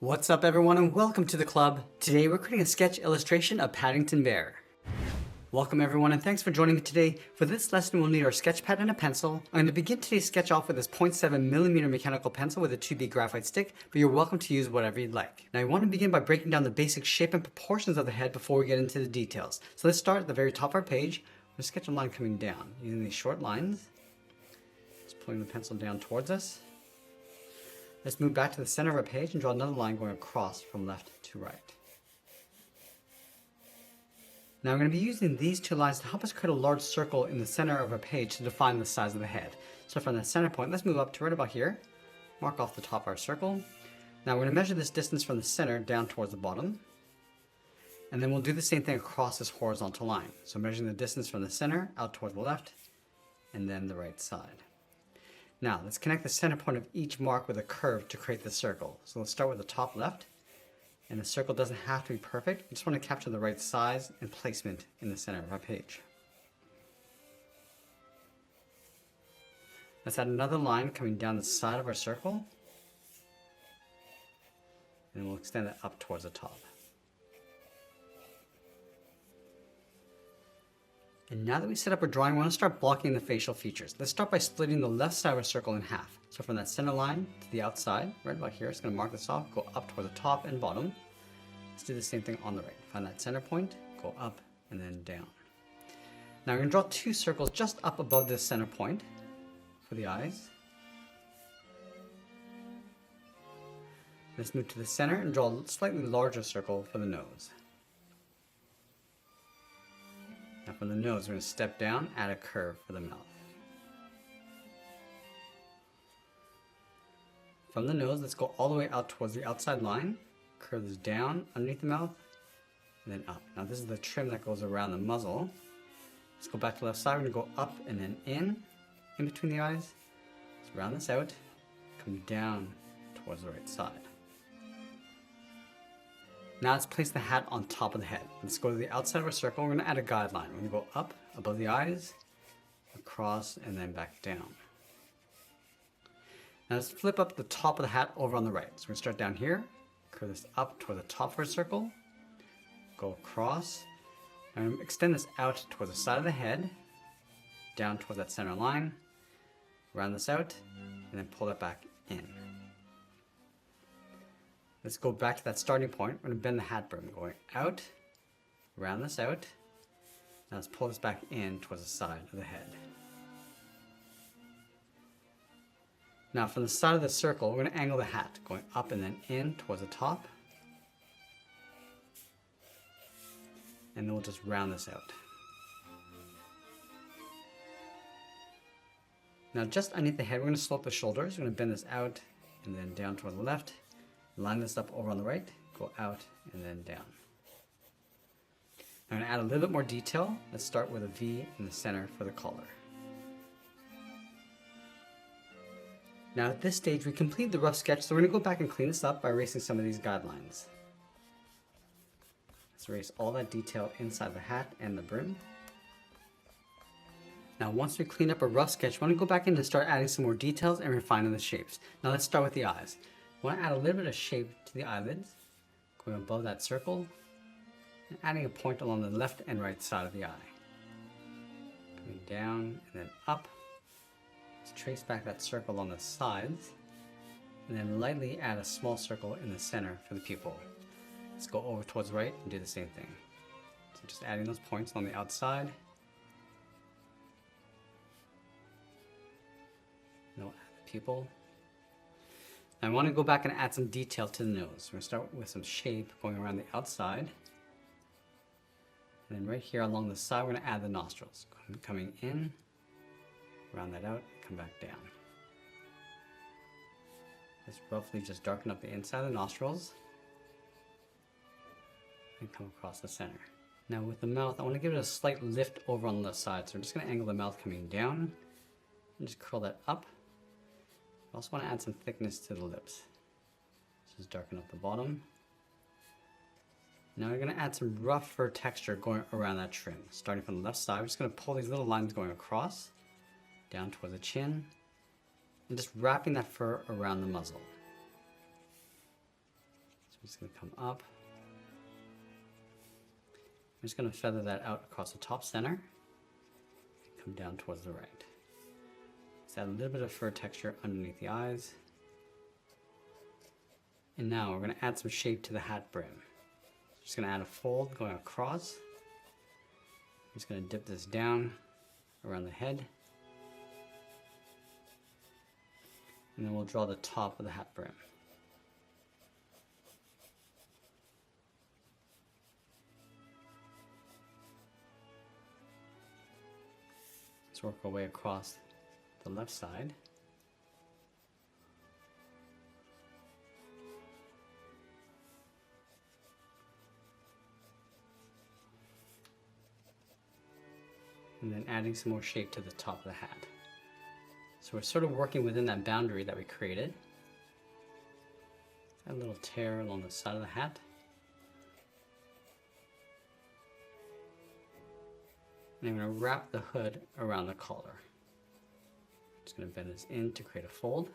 What's up everyone and welcome to the club. Today we're creating a sketch illustration of Paddington Bear. Welcome everyone and thanks for joining me today. For this lesson we'll need our sketch pad and a pencil. I'm going to begin today's sketch off with this 0.7mm mechanical pencil with a 2B graphite stick, but you're welcome to use whatever you'd like. Now I want to begin by breaking down the basic shape and proportions of the head before we get into the details. So let's start at the very top of our page. We're going to sketch a line coming down using these short lines. Just pulling the pencil down towards us. Let's move back to the center of our page and draw another line going across from left to right. Now we're going to be using these two lines to help us create a large circle in the center of our page to define the size of the head. So from the center point, let's move up to right about here. Mark off the top of our circle. Now we're going to measure this distance from the center down towards the bottom. And then we'll do the same thing across this horizontal line. So measuring the distance from the center out towards the left and then the right side. Now, let's connect the center point of each mark with a curve to create the circle. So let's start with the top left. And the circle doesn't have to be perfect. We just want to capture the right size and placement in the center of our page. Let's add another line coming down the side of our circle. And we'll extend it up towards the top. And now that we set up our drawing, we want to start blocking the facial features. Let's start by splitting the left side of our circle in half. So from that center line to the outside, right about here, it's going to mark this off, go up toward the top and bottom. Let's do the same thing on the right. Find that center point, go up and then down. Now we're going to draw two circles just up above this center point for the eyes. Let's move to the center and draw a slightly larger circle for the nose. Now from the nose, we're going to step down, add a curve for the mouth. From the nose, let's go all the way out towards the outside line, curve this down underneath the mouth, and then up. Now this is the trim that goes around the muzzle. Let's go back to the left side, we're going to go up and then in between the eyes. Let's round this out, come down towards the right side. Now let's place the hat on top of the head. Let's go to the outside of our circle. We're going to add a guideline. We're going to go up above the eyes, across, and then back down. Now let's flip up the top of the hat over on the right. So we're going to start down here, curve this up toward the top of our circle, go across, and extend this out toward the side of the head, down toward that center line, round this out, and then pull it back in. Let's go back to that starting point. We're going to bend the hat brim, going out, round this out. Now let's pull this back in towards the side of the head. Now from the side of the circle, we're going to angle the hat, going up and then in towards the top. And then we'll just round this out. Now just underneath the head, we're going to slope the shoulders. We're going to bend this out and then down toward the left. Line this up over on the right, go out and then down. I'm going to add a little bit more detail. Let's start with a V in the center for the collar. Now at this stage we complete the rough sketch, so we're going to go back and clean this up by erasing some of these guidelines. Let's erase all that detail inside the hat and the brim. Now once we clean up a rough sketch, we want to go back in and start adding some more details and refining the shapes. Now let's start with the eyes. I want to add a little bit of shape to the eyelids, going above that circle, and adding a point along the left and right side of the eye. Coming down and then up. Let's trace back that circle on the sides, and then lightly add a small circle in the center for the pupil. Let's go over towards the right and do the same thing. So just adding those points on the outside. Now add the pupil. I want to go back and add some detail to the nose. We're going to start with some shape going around the outside. And then right here along the side, we're going to add the nostrils. Coming in, round that out, come back down. Let's roughly just darken up the inside of the nostrils. And come across the center. Now with the mouth, I want to give it a slight lift over on the left side. So we're just going to angle the mouth coming down. And just curl that up. I also want to add some thickness to the lips. Just darken up the bottom. Now we're going to add some rougher texture going around that trim. Starting from the left side, we're just going to pull these little lines going across, down towards the chin, and just wrapping that fur around the muzzle. just going to come up. I'm just going to feather that out across the top center. Come down towards the right. Let's add a little bit of fur texture underneath the eyes. And now we're going to add some shape to the hat brim. Just going to add a fold going across. I'm just going to dip this down around the head. And then we'll draw the top of the hat brim. Let's work our way across the left side. And then adding some more shape to the top of the hat. So we're sort of working within that boundary that we created. Add a little tear along the side of the hat. And I'm going to wrap the hood around the collar. Just going to bend this in to create a fold.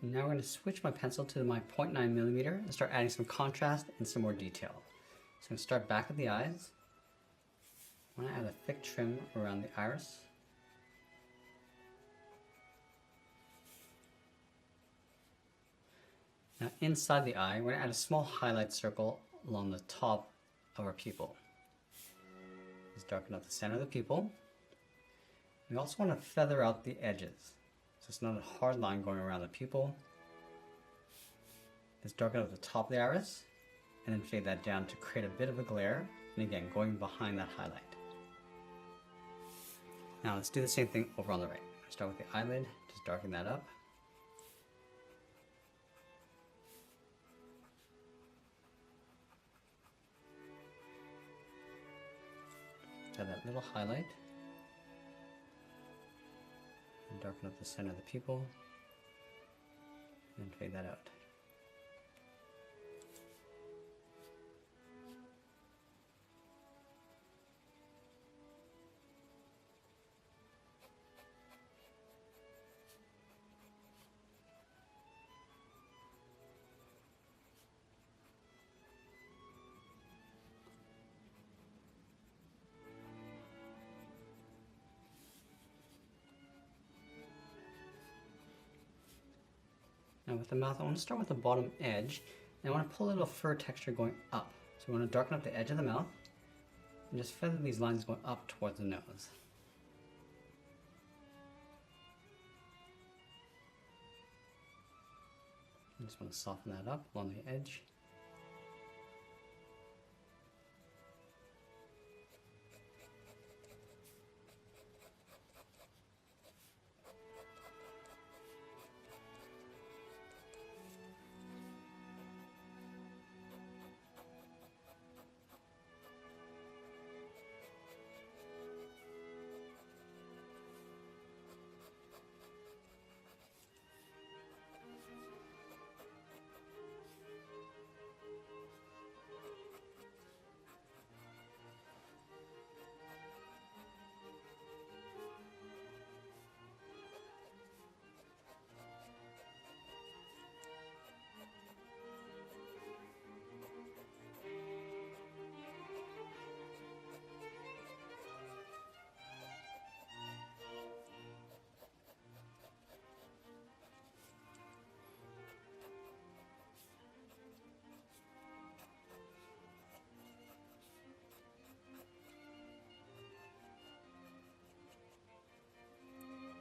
Now we're going to switch my pencil to my 0.9mm and start adding some contrast and some more detail. So I'm going to start back at the eyes. I'm going to add a thick trim around the iris. Now inside the eye, we're going to add a small highlight circle along the top of our pupil. Just darken up the center of the pupil. We also want to feather out the edges. So it's not a hard line going around the pupil. Just darken up the top of the iris and then fade that down to create a bit of a glare. And again, going behind that highlight. Now let's do the same thing over on the right. Start with the eyelid, just darken that up. Add that little highlight. And darken up the center of the pupil. And fade that out. Now with the mouth, I want to start with the bottom edge, and I want to pull a little fur texture going up. So we want to darken up the edge of the mouth, and just feather these lines going up towards the nose. I just want to soften that up along the edge.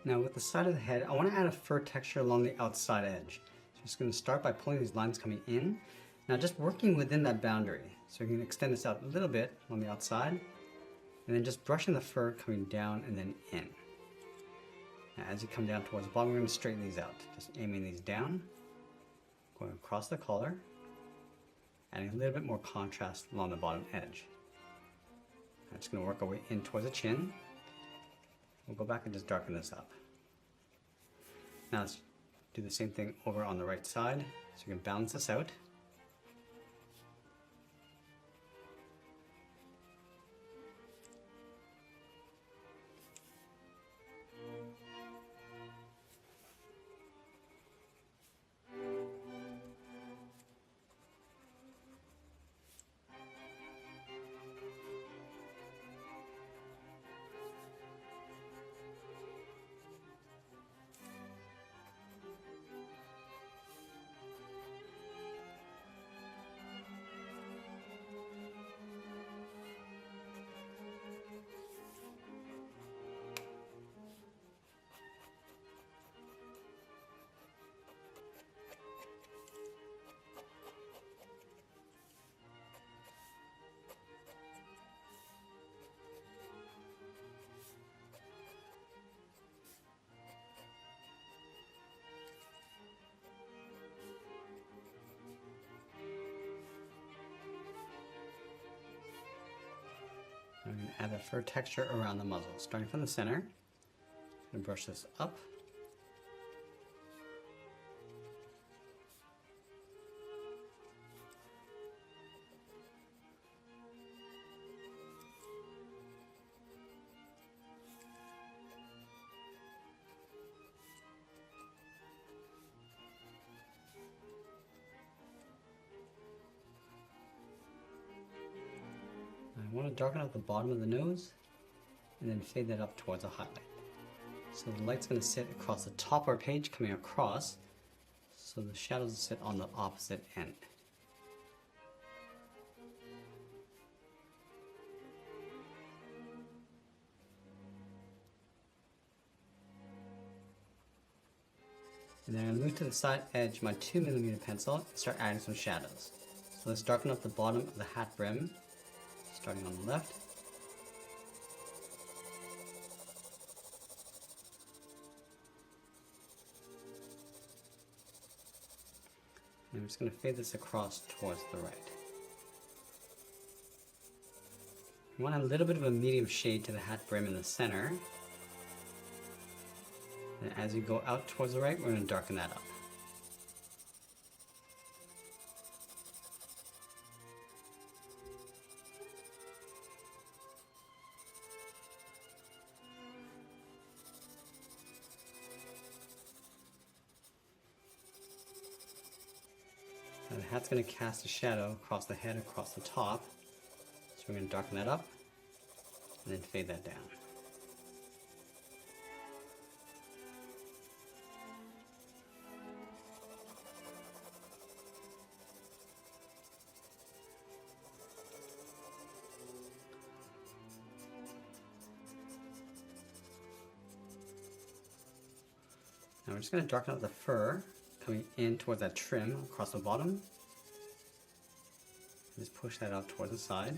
Now with the side of the head, I want to add a fur texture along the outside edge. So I'm just going to start by pulling these lines coming in. Now just working within that boundary. So you can extend this out a little bit on the outside. And then just brushing the fur coming down and then in. Now as you come down towards the bottom, we're going to straighten these out. Just aiming these down. Going across the collar, adding a little bit more contrast along the bottom edge. I'm just going to work our way in towards the chin. We'll go back and just darken this up. Now let's do the same thing over on the right side, so we can balance this out. I'm going to add a fur texture around the muzzle, starting from the center. I'm going to brush this up. I want to darken out the bottom of the nose and then fade that up towards a highlight. So the light's going to sit across the top of our page, coming across, so the shadows sit on the opposite end. And then I'm going to move to the side edge my 2mm pencil and start adding some shadows. So let's darken up the bottom of the hat brim, starting on the left. And I'm just going to fade this across towards the right. You want a little bit of a medium shade to the hat brim in the center. And as you go out towards the right, we're going to darken that up. Now the hat's going to cast a shadow across the head, across the top. So we're going to darken that up and then fade that down. Now we're just going to darken up the fur coming in towards that trim across the bottom. Just push that out towards the side.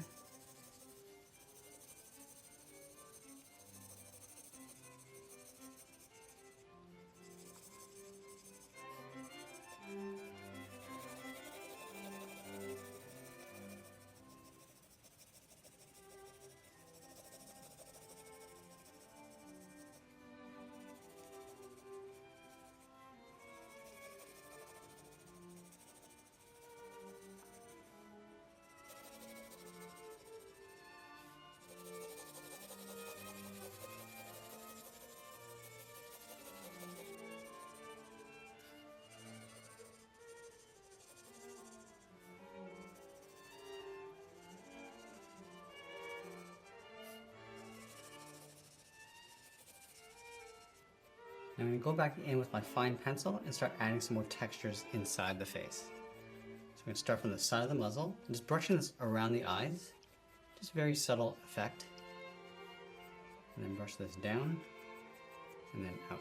I'm going to go back in with my fine pencil and start adding some more textures inside the face. So I'm going to start from the side of the muzzle and just brushing this around the eyes. Just a very subtle effect. And then brush this down and then out.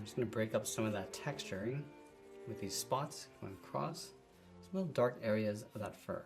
I'm just going to break up some of that texturing with these spots going across. Some little dark areas of that fur.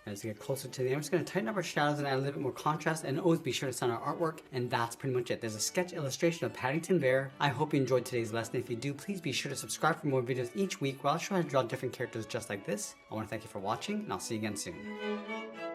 As we get closer to the end, I'm just going to tighten up our shadows and add a little bit more contrast, and always be sure to sign our artwork, and that's pretty much it. There's a sketch illustration of Paddington Bear. I hope you enjoyed today's lesson. If you do, please be sure to subscribe for more videos each week where I'll show you how to draw different characters just like this. I want to thank you for watching, and I'll see you again soon.